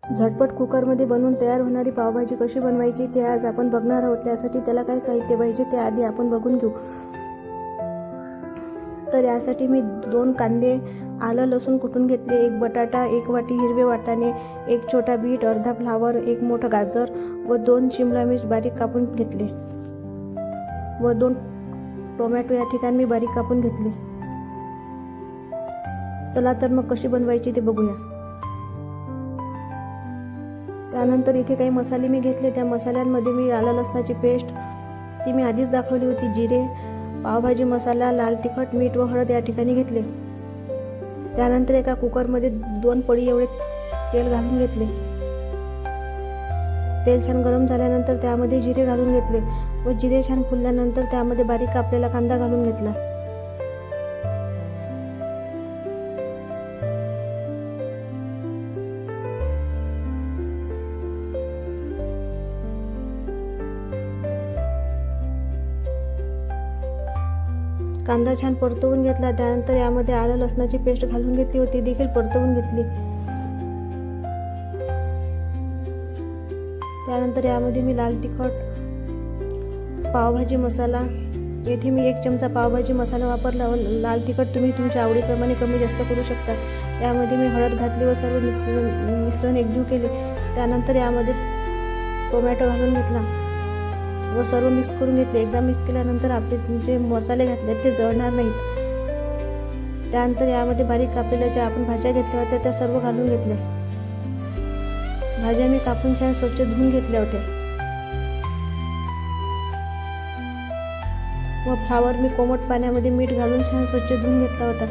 झटपट कुकरमध्ये बनवून तयार होणारी पावभाजी कशी बनवायची ते आज आपण बघणार आहोत। त्यासाठी त्याला काय साहित्य पाहिजे ते आधी आपण बघून घेऊ। तर यासाठी मी 2 कांदे, आलं लसूण कुटून घेतले, 1 बटाटा, 1 वाटी हिरवे वाटाणे, 1 छोटा बीट, अर्धा फ्लावर, 1 मोठं गाजर व 2 शिमला मिर्च बारीक कापून घेतले व 2 टोमॅटो या ठिकाणी मी बारीक कापून घेतले। चला तर मग कशी बनवायची ते बघूया। त्यानंतर इथे काही मसाले मी घेतले। त्या मसाल्यांमध्ये मी आलं लसणाची पेस्ट ती मी आधीच दाखवली होती, जिरे, पावभाजी मसाला, लाल तिखट, मीठ व हळद या ठिकाणी घेतले। त्यानंतर एका कुकरमध्ये 2 पळी एवढे तेल घालून घेतले। तेल छान गरम झाल्यानंतर त्यामध्ये जिरे घालून घेतले व जिरे छान फुलल्यानंतर त्यामध्ये बारीक कापलेला कांदा घालून घेतला। कांदा छान परतवून घेतला। त्यानंतर यामध्ये आलं लसणाची पेस्ट घालून घेतली व ती देखील परतवून घेतली। त्यानंतर यामध्ये मी लाल तिखट, पावभाजी मसाला, येथे मी 1 चमचा पावभाजी मसाला वापरला व लाल तिखट तुम्ही तुमच्या आवडीप्रमाणे कमी जास्त करू शकता। यामध्ये मी हळद घातली व सर्व मिश्रण एकजीव केले। त्यानंतर यामध्ये टोमॅटो घालून घेतला व सर्व मिक्स करून घेतले। एकदा मिक्स केल्यानंतर आपले जे मसाले घातले ते जळणार नाहीत। त्यानंतर यामध्ये बारीक कापलेल्या ज्या आपण भाज्या घेतल्या होत्या त्या सर्व घालून घेतल्या। भाज्या मी कापून छान स्वच्छ धुवून घेतल्या होत्या व फ्लावर मी कोमट पाण्यामध्ये मीठ घालून छान स्वच्छ धुवून घेतला होता।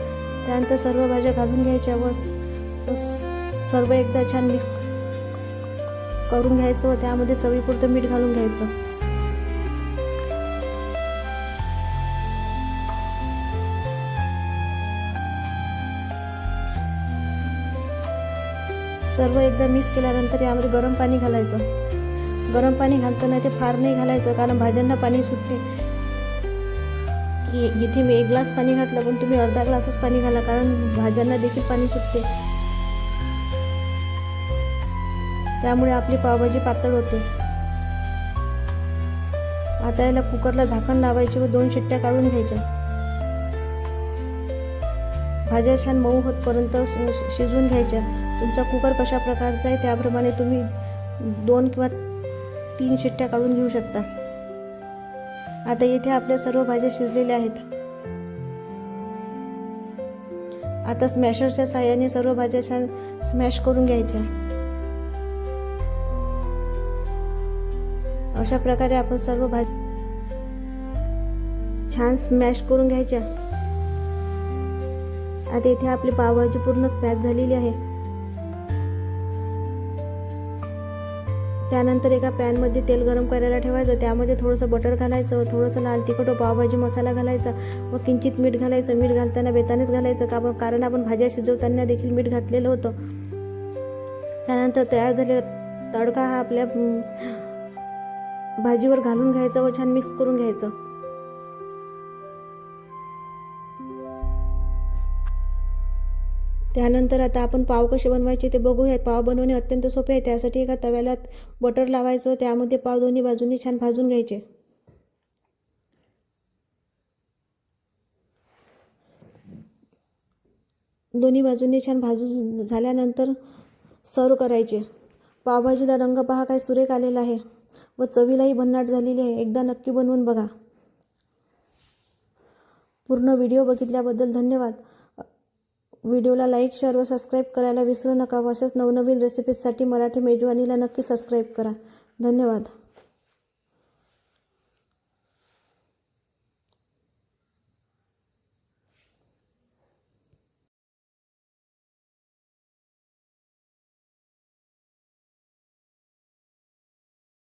त्यानंतर सर्व भाज्या घालून घ्यायच्या व सर्व एकदा छान मिक्स करून घ्यायचं व त्यामध्ये चवीपुरतं मीठ घालून घ्यायचं। सर्व एकदा मिक्स केल्यानंतर यामध्ये गरम पाणी घालायचं। गरम पाणी घालताना ते फार नाही घालायचं कारण भाज्यांना पाणी सुटते। इथे मी 1 ग्लास पाणी घातलं पण तुम्ही अर्धा ग्लासच पाणी घाला कारण भाज्यांना देखील पाणी सुटते, त्यामुळे आपली पावभाजी पातळ होते। आता याला कुकरला झाकण लावायचे व 2 शिट्ट्या काढून घ्यायच्या। भाज्या छान मऊ होतपर्यंत शिजवून घ्यायच्या। तुमचा कुकर कशा प्रकारचा आहे त्याप्रमाणे तुम्ही 2 किंवा 3 शिट्ट्या काढून घेऊ शकता। आता इथे आपल्या सर्व भाज्या शिजलेल्या आहेत। आता स्मॅशरच्या साहाय्याने सर्व भाज्या छान स्मॅश करून घ्यायच्या। अशा प्रकारे आपण सर्व भाज्या छान स्मॅश करून घ्यायच्या। आता इथे आपली पावभाजी पूर्ण स्मॅश झालेली आहे। त्यानंतर एका पॅनमध्ये तेल गरम करायला ठेवायचं, त्यामध्ये थोडंसं बटर घालायचं व थोडंसं लाल तिखट व पावभाजी मसाला घालायचा व किंचित मीठ घालायचं। मीठ घालताना बेतानेच घालायचं कारण आपण भाज्या शिजवताना देखील मीठ घातलेलं होतं। त्यानंतर तयार झालेला तडका हा आपल्या भाजीवर घालून घ्यायचा व छान मिक्स करून घ्यायचं। त्यानंतर आता आपण पाव कसे बनवायचे ते बघूया। पाव बनवणे अत्यंत सोपे आहे। त्यासाठी एका तव्याला बटर लावायचं व त्यामध्ये पाव दोन्ही बाजूंनी छान भाजून घ्यायचे। दोन्ही बाजूंनी छान भाजून झाल्यानंतर सर्व करायचे। पावभाजीला रंग पहा काय सुरेख आलेला आहे व चवीलाही भन्नाट झालेली आहे। एकदा नक्की बनवून बघा। पूर्ण व्हिडिओ बघितल्याबद्दल धन्यवाद। व्हिडिओला लाईक, शेअर व सबस्क्राईब करायला विसरू नका व अशाच नवनवीन रेसिपीजसाठी मराठी मेजवानीला नक्की सबस्क्राईब करा। धन्यवाद।